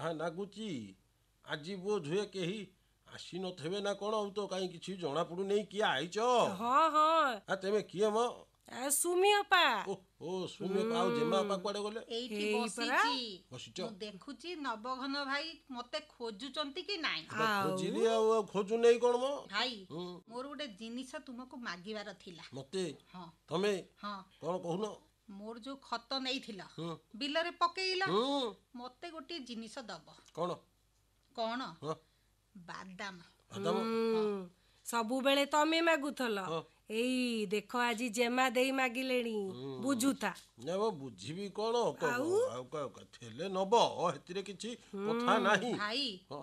ଯାହା ଲାଗୁଛି ଆଜି ବୋଧ ହୁଏ କେହି ଆସି ନଥିବେ ନା କ'ଣ ଆଉ ତ କାହିଁ କିଛି ଜଣାପଡ଼ୁନି କିଏ ଆଇଛ ହଁ ହଁ ତେମେ କିଏ ମ ସୁମି ଅପା ଓ ସୁମି ଆଉ ଜେମା ବାପା କୁଆଡ଼େ ଗଲେ ଏଇଠି ହେଇ ପରା। ବସିଛ ମୁଁ ଦେଖୁଛି ନବଘନ ଭାଇ ମତେ ଖୋଜୁଛନ୍ତି କି ନାଇଁ। ଖୋଜିଲି ଆଉ ଖୋଜୁ ନେଇ କ'ଣ ମ ଭାଇ ମୋର ଗୋଟେ ଜିନିଷ ତୁମକୁ ମାଗିବାର ଥିଲା। ମତେ ହଁ ତମେ ହଁ କ'ଣ କହୁନ ମୋର ଯୋଉ ଖତ ନେଇଥିଲ ହୁଁ। ବିଲରେ ପକେଇଲ ହୁଁ ମତେ ଗୋଟେ ଜିନିଷ ଦବ। କ'ଣ କଣ? ହଁ ବାଦାମ। ବାଦାମ ସବୁବେଳେ ତମେ ମାଗୁଥଲ ହଁ। ଏଇ ଦେଖ ଆଜି ଜେମା ଦେଇ ମାଗିଲେଣି ବୁଝୁଥା। ନା ମ ବୁଝିବି କ'ଣ ଥିଲେ ନବ ସେଥିରେ କିଛି କଥା ନାହିଁ ଭାଇ ହଁ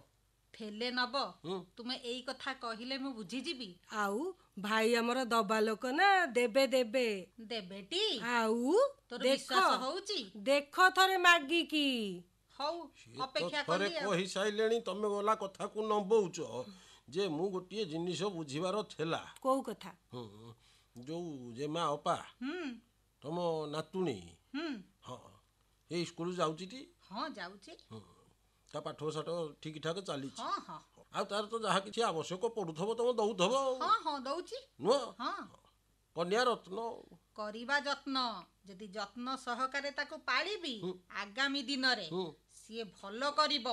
ଠେଲେ ନବ ହୁଁ। ତୁମେ ଏଇ କଥା କହିଲେ ମୁଁ ବୁଝିଯିବି। ଆଉ ଭାଇ ଆମର ଦବା ଲୋକ ନା ଦେବେ ଦେବେ ଦେବେଟି? ଆଉ ତୋର ଦେଖ ବିଶ୍ୱାସ ହଉଛି? ଦେଖ ଥରେ ମାଗିକି ହଉ ଅପେକ୍ଷା ଥରେ କଲି ଆଉ। କହିସାରିଲେଣି ତମେ ଗଲା କଥାକୁ ନବଉଛ ଯେ ମୁଁ ଗୋଟିଏ ଜିନିଷ ବୁଝିବାର ଥିଲା କୋଉ କଥା? ଯୋଉ ଜେମା ଅପା ହୁଁ ତମ ନାତୁଣୀ ହୁଁ ହଁ ଏଇ ସ୍କୁଲ ଯାଉଛି ହଁ ଯାଉଛି। ତା ପାଠ ସାଠ ଠିକ୍ ଠାକ୍ ଚାଲିଛି ହଁ ହଁ ଆଉ ତାର ତ ଯାହା କିଛି ଆବଶ୍ୟକ ପଡ଼ୁଥିବ ତମେ ଦଉଥିବ ହଁ ହଁ ଦଉଛି। ନୁହଁ ହଁ କନ୍ୟା ରତ୍ନ କରିବା ଯତ୍ନ ଯଦି ଯତ୍ନ ସହକାରେ ତାକୁ ପାଳିବି ଆଗାମୀ ଦିନରେ ସିଏ ଭଲ କରିବ।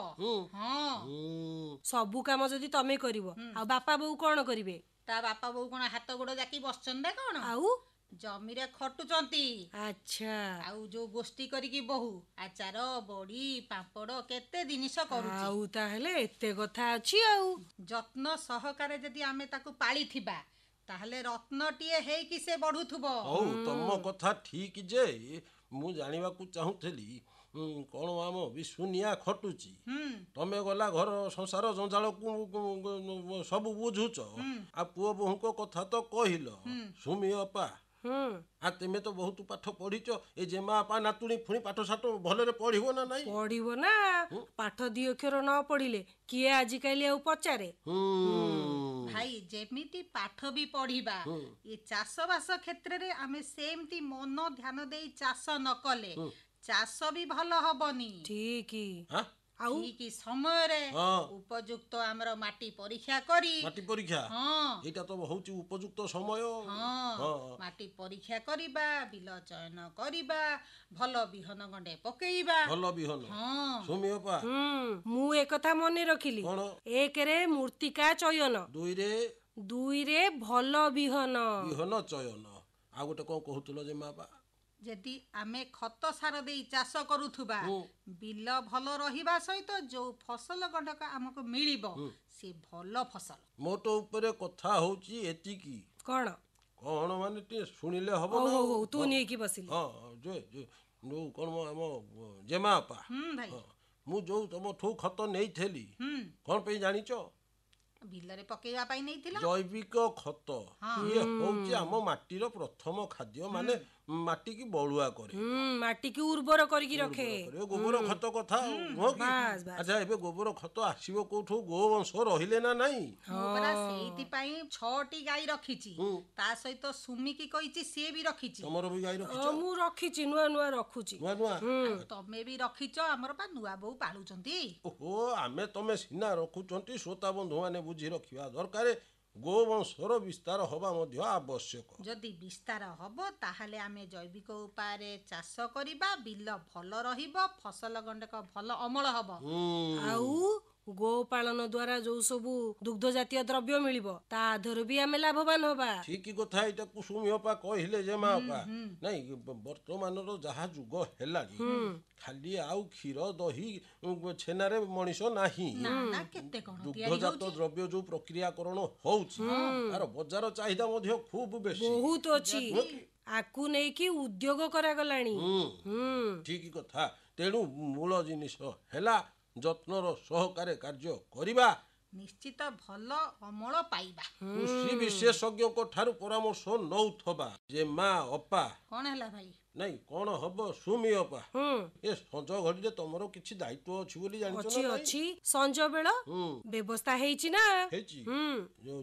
ହଁ ସବୁ କାମ ଯଦି ତମେ କରିବ ଆଉ ବାପା ବୋଉ କ'ଣ କରିବେ? ତା ବାପା ବୋଉ କ'ଣ ହାତ ଗୋଡ଼ ଯାକି ବସିଛନ୍ତି ନା କ'ଣ? ଆଉ ଜମିରେ ଖଟୁଛନ୍ତି। ଆଚ୍ଛା ଆଉ ଯୋଉ ଗୋଷ୍ଠୀ କରିକି ବୋହୁ ଆଚାର ବଡ଼ି ପାମ୍ପଡ଼ କେତେ ଜିନିଷ କରୁଛି। ଆଉ ତାହେଲେ ଏତେ କଥା ଅଛି ଆଉ ଯତ୍ନ ସହକାରେ ଯଦି ଆମେ ତାକୁ ପାଳିଥିବା ତାହେଲେ ରତ୍ନଟିଏ ହେଇକି ସେ ବଢୁଥିବ। ହଉ ତମ କଥା ଠିକ୍ ଯେ ମୁଁ ଜାଣିବାକୁ ଚାହୁଁଥିଲି କ'ଣ ଆମ ବିଶୁନିଆ ଖଟୁଛି ତମେ ଗଲା ଘର ସଂସାର ଜଞ୍ଜାଳକୁ ସବୁ ବୁଝୁଛ ଆଉ ପୁଅ ବୋହୂଙ୍କ କଥା ତ କହିଲ ସୁମି ଅପା ଆଉ ତେମେ ତ ବହୁତ ପାଠ ପଢିଛ ଏ ଜେମା ବାପା ନାତୁଣୀ ପୁଣି ପାଠ ସାଠ ଭଲରେ ପଢିବ ନା ନାଇଁ? ପଢିବ ନା ପାଠ ଦି ଅକ୍ଷର ନ ପଢିଲେ କିଏ ଆଜିକାଲି ଆଉ ପଚାରେ? ଭାଇ ଯେମିତି ପାଠ ବି ପଢିବା ଏ ଚାଷ ବାସ କ୍ଷେତ୍ରରେ ଆମେ ସେମିତି ମନ ଧ୍ୟାନ ଦେଇ ଚାଷ ନ କଲେ ଚାଷ ବି ଭଲ ହବନି। ଠିକ୍ ଆଉ ଠିକ୍ ସମୟରେ ଉପଯୁକ୍ତ ଆମର ମାଟି ପରୀକ୍ଷା କରି ମାଟି ପରୀକ୍ଷା ଏଇଟା ତ ହଉଛି ଉପଯୁକ୍ତ ସମୟ। ମାଟି ପରୀକ୍ଷା କରିବା ବିଲ ଚୟନ କରିବା ଭଲ ବିହନ ଗଣ୍ଡେ ପକେଇବା। ଭଲ ବିହନ ସୁମି ଅପା ମୁଁ ଏକଥା ମନେ ରଖିଲି। କ'ଣ? ଏକରେ ମୂର୍ତ୍ତିକା ଚୟନ ଦୁଇରେ ଭଲ ବିହନ ଚୟନ ଆଉ ଗୋଟେ କ'ଣ କହୁଥିଲ ଜେମା ବାପା? ଯଦି ଆମେ ଖତ ସାର ଦେଇ ଚାଷ କରୁଥିବା ବିଲ ଭଲ ରହିବା ସହିତ ଯୋଉ ଫସଲ ଗଣ୍ଡକ ଆମକୁ ମିଳିବ ସେ ଭଲ ଫସଲ। ମୋଟ ଉପରେ କଥା ହଉଛି ଏତିକି। କ'ଣ ମାନେ ଟିକେ ଶୁଣିଲେ ହବ ନା? ହଉ ତୁ ନେଇକି ବସିଲି। ଯୋଉ କ'ଣ ଆମ ଜେମା ବାପା ମୁଁ ଯୋଉ ତମଠୁ ଖତ ନେଇଥିଲି କ'ଣ ପାଇଁ ଜାଣିଛ? ବିଲରେ ପକେଇବା ପାଇଁ ନେଇଥିଲା। ଜୈବିକ ଖତ ଇଏ ହଉଛି ଆମ ମାଟିର ପ୍ରଥମ ଖାଦ୍ୟ ମାନେ ମାଟିକି ବଳୁଆ କରେ ମାଟିକି ଉର୍ବର କରିକି ରଖେ ଗୋବର ଖତ କଥା ନୁହଁ କି? ଆଚ୍ଛା ଏବେ ଗୋବର ଖତ ଆସିବ କୋଉଠୁ? ଗୋବଂଶ ରହିଲେ ନା ନାଇଁ? ସେଇଥିପାଇଁ 6ଟି ଗାଈ ରଖିଛି ତା ସହିତ ସୁମିକି କହିଛି ସିଏ ବି ରଖିଛି। ତମର ବି ଗାଈ ରଖିଛ? ମୁଁ ରଖିଛି ନୂଆ ରଖୁଛି। ନୂଆ ତମେ ବି ରଖିଛ ଆମର ପା ନୂଆ ବୋଉ ପାଳୁଛନ୍ତି। ଓହୋ ଆମେ ତମେ ସିନା ରଖୁଛନ୍ତି ଶ୍ରୋତା ବନ୍ଧୁ ମାନେ ବୁଝି ରଖିବା ଦରକାର ଗୋବଂଶର ବିସ୍ତାର ହବା ମଧ୍ୟ ଆବଶ୍ୟକ। ଯଦି ବିସ୍ତାର ହବ ତାହେଲେ ଆମେ ଜୈବିକ ଉପାୟରେ ଚାଷ କରିବା ବିଲ ଭଲ ରହିବ ଫସଲ ଗଣ୍ଡକ ଭଲ ଅମଳ ହବ। ଆଉ ଗୋପାଳନ ଦ୍ୱାରା ଯୋଉ ସବୁ ଦୁଗ୍ଧ ଜାତୀୟ ଦ୍ରବ୍ୟ ମିଳିବ ତା ଦେହରୁ ବି ଆମେ ଲାଭବାନ ହବା। ଠିକ କଥା ଏଇଟାକୁ ସୁମି ଅପା କହିଲେ ଜେମା ଅପା। ନାଇଁ ବର୍ତ୍ତମାନର ଯାହା ଯୁଗ ହେଲାଣି ଖାଲି ଆଉ କ୍ଷୀର ଦହି ଛେନାରେ ମଣିଷ ନାହିଁ। ଦୁଗ୍ଧଜାତ ଦ୍ରବ୍ୟ ଯୋଉ ପ୍ରକ୍ରିୟାକରଣ ହଉଛି ତାର ବଜାର ଚାହିଦା ମଧ୍ୟ ଖୁବ ବେଶୀ ବହୁତ ଅଛି। ଆକୁ ନେଇକି ଉଦ୍ୟୋଗ କରାଗଲାଣି। ଠିକ କଥା। ତେଣୁ ମୂଳ ଜିନିଷ ହେଲା ଯତ୍ନର ସହକାରେ କାର୍ଯ୍ୟ କରିବା ନିଶ୍ଚିତ ଭଲ ଅମଳ ପାଇବା। କୃଷି ବିଶେଷଜ୍ଞଙ୍କ ଠାରୁ ପରାମର୍ଶ ନଉଥିବା ଜେମା ଅପା। କ'ଣ ହେଲା ଭାଇ? ନାଇଁ କ'ଣ ହବ ସୁମି ଅପା ଏ ସଞ୍ଜ ଘଡ଼ିରେ ତମର କିଛି ଦାୟିତ୍ୱ ଅଛି ବୋଲି ଜାଣିଛ ନା? ଅଛି ସଞ୍ଜ ବେଳ ବ୍ୟବସ୍ଥା ହେଇଛି ନା? ହେଇଛି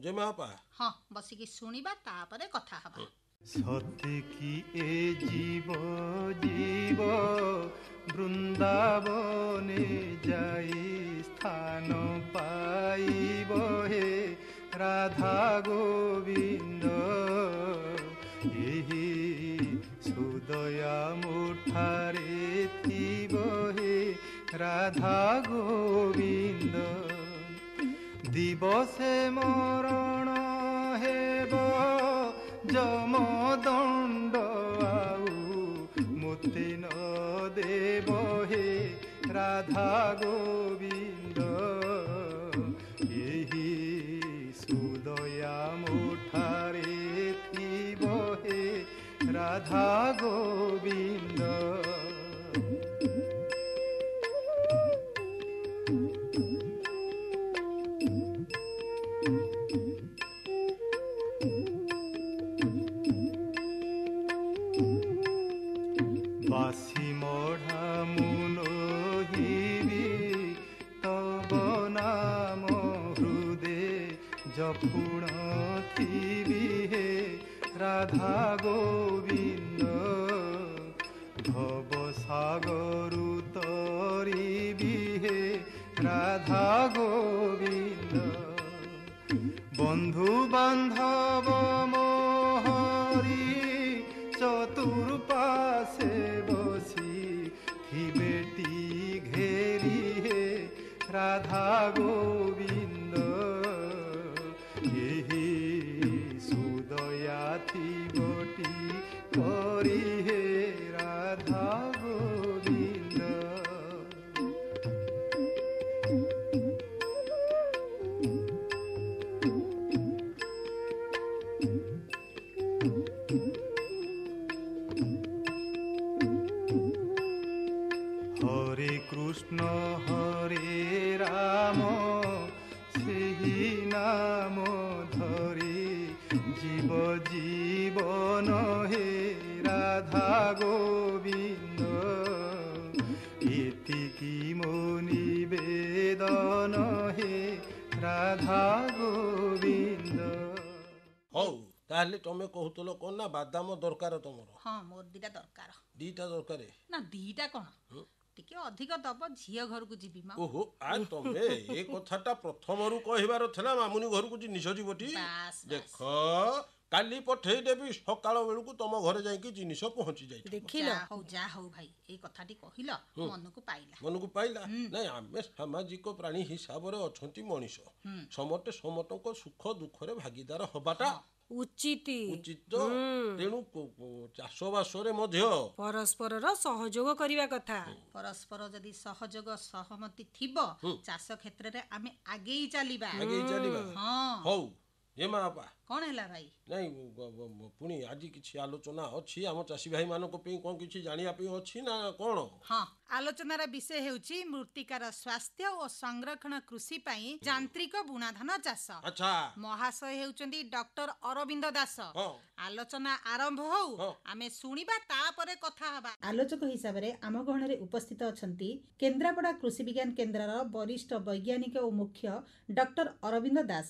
ଜେମା ଅପା। ହଁ ବସିକି ଶୁଣିବା ତାପରେ କଥା ହବା। সত্যি এ জীব জীব বৃন্দাবনে যাই স্থান পাইব হে রাধা গোবিন্দ ଏହି ସୁଦୟା ମୁଠାରେ ଥିବ ହେ ରାଧା ଗୋବିନ୍ଦ ଦିବସେ ମରଣ ହେବ ଯମଦଣ୍ଡ ଆଉ ମୁକ୍ତି ନ ଦେବ ହେ ରାଧା ଗୋବିନ୍ଦ ଏହି ସୁଦୟା ମୁଠାରେ ଥିବ ହେ রাধা গোবিন্দ বাসি মঢ়া মুনহিবি তব নাম হৃদে জপুণ থিবি হে রাধা গোবিন্দ ভব সাগরু তরিবি হে রাধা গোবিন্দ বন্ধু বান্ধব মোহরি চতুর্পাশে বসি থিবেটি ঘেরি হে রাধা গোবিন্দ ଏହି সুদয়া থিবটি করি হে রাধা গোবিন্দ হরে কৃষ্ণ হরে রাম সেই নাম ধরি জীব জীবন হে রাধা গোবিন্দ এতিকি মো নিবেদন হে রাধা গোবিন্দ ହଉ ତାହେଲେ ତମେ କହୁଥିଲ କ'ଣ ନା ବାଦାମ ଦରକାର ତମର ହଁ ମୋର ଦିଟା ଦରକାର। ଦିଟା ଦରକାର ନା ଦିଟା କଣ ଟିକେ ଅଧିକ ଦବ ଝିଅ ଘରକୁ ଯିବି ମା। ଓହୋ ତମେ ଏ କଥାଟା ପ୍ରଥମରୁ କହିବାର ଥିଲା ମାମୁନି ଘରକୁ ଜିନିଷ ଯିବଟି ବାସ୍, ଦେଖ କାଲି ପଠେଇଦେବି ସକାଳ ବେଳକୁ ତମ ଘରେ ଯାଇକି ଜିନିଷ ପହଞ୍ଚି ଯାଇ ଦେଖିଲ ଯା ହଉ ଭାଇ ଏଇ କଥାଟି କହିଲ ମନକୁ ପାଇଲା। ମନକୁ ପାଇଲା ନାଇଁ ଆମେ ସାମାଜିକ ପ୍ରାଣୀ ହିସାବରେ ଅଛନ୍ତି ମଣିଷ ସମସ୍ତେ ସମସ୍ତଙ୍କ ସୁଖ ଦୁଃଖରେ ଭାଗିଦାର ହବାଟା ଉଚିତ ଉଚିତ ତେଣୁ ଚାଷବାସରେ ମଧ୍ୟ ପରସ୍ପରର ସହଯୋଗ କରିବା କଥା। ପରସ୍ପର ଯଦି ସହଯୋଗ ସହମତି ଥିବ ଚାଷ କ୍ଷେତ୍ରରେ ଆମେ ଆଗେଇ ଚାଲିବା। ହଁ ହଉ ଏ ମା ବାପା କଣ ହେଲା ଭାଇ? ନାଇଁ ପୁଣି ଆଜି କିଛି ଆଲୋଚନା ଅଛି ଆମ ଚାଷୀ ଭାଇମାନଙ୍କ ପାଇଁ କ'ଣ କିଛି ଜାଣିବା ପାଇଁ ଅଛି ନା କ'ଣ? ହଁ ଆଲୋଚନାର ବିଷୟ ହେଉଛି ମୃତ୍ତିକାର ସ୍ୱାସ୍ଥ୍ୟ ଓ ସଂରକ୍ଷଣ କୃଷି ପାଇଁ ଯାନ୍ତ୍ରିକ ବୁଣାଧାନ ଚାଷ। ଆଚ୍ଛା ମହାଶୟ ହେଉଛନ୍ତି ଡକ୍ଟର ଅରବିନ୍ଦ ଦାସ। ହଁ ଆଲୋଚନା ଆରମ୍ଭ ହଉ ଆମେ ଶୁଣିବା ତାପରେ କଥା ହେବା। ଆଲୋଚକ ହିସାବରେ ଆମ ଗହଣରେ ଉପସ୍ଥିତ ଅଛନ୍ତି କେନ୍ଦ୍ରାପଡ଼ା କୃଷି ବିଜ୍ଞାନ କେନ୍ଦ୍ରର ବରିଷ୍ଠ ବୈଜ୍ଞାନିକ ଓ ମୁଖ୍ୟ ଡକ୍ଟର ଅରବିନ୍ଦ ଦାସ।